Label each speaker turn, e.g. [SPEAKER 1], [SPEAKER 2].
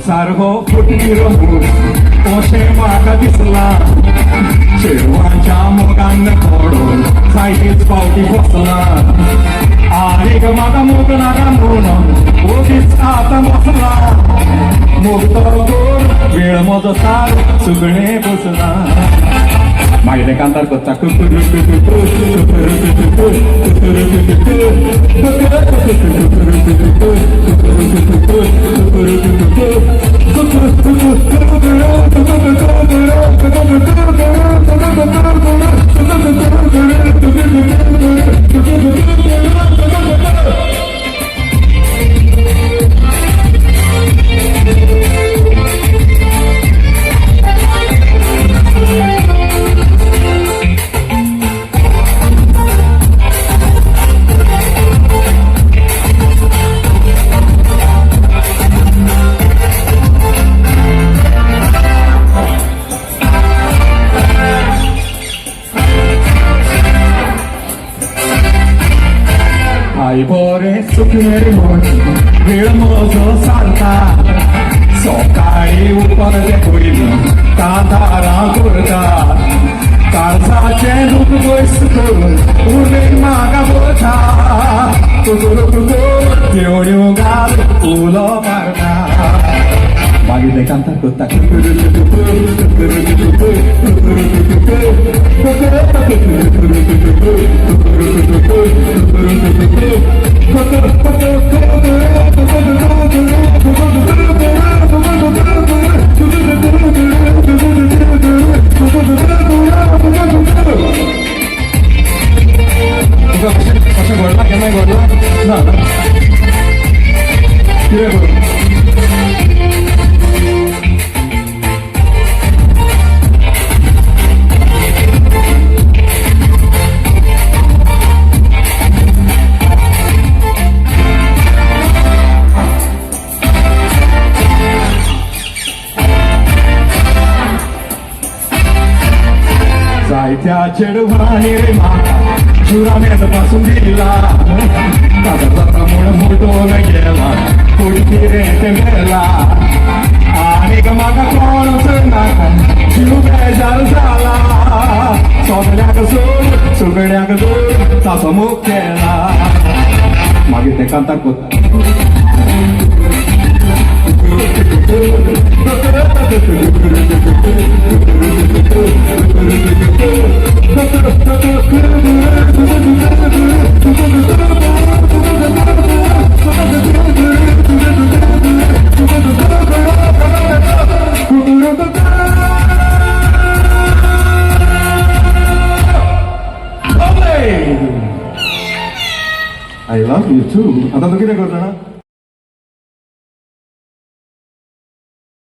[SPEAKER 1] सारहो फुटली रंगून कोशे म्हाका दिसला चेडवांच्या मोगान पडून सायटीच पावटी बसला आनीक म्हाका मोग नाका म्हणून ओगीच आतां बसला मोगतो वेळ म्हजो सार सुगणे बसला मागीर तें कांतार कोत्ता आई बरे सुखमेर म्हण वेळ म्हजो सारता सकाळी उपर ते पयलीं कांतारां करता काळजाचे दूख बस करून उर्मेक म्हाका बता देवण्यो घाल उलो मारता मागीर तें कांतार कोत्ता अशें घडलां केन्नाय घडलां ना कितें करूं जायत्या चेडवांनी रे म्हाका चुरामेत पासून दिला ताजो जाता म्हूण मोटोन गेला पुडकी रे ते मेला आनीक म्हाका कोणूच नाका जीव बेजार जाला सोगल्याक सोड सुगड्याक जोड ताचो मोग केला मागीर ते कांतार कोत्ता I love you too. आता तू कितें करता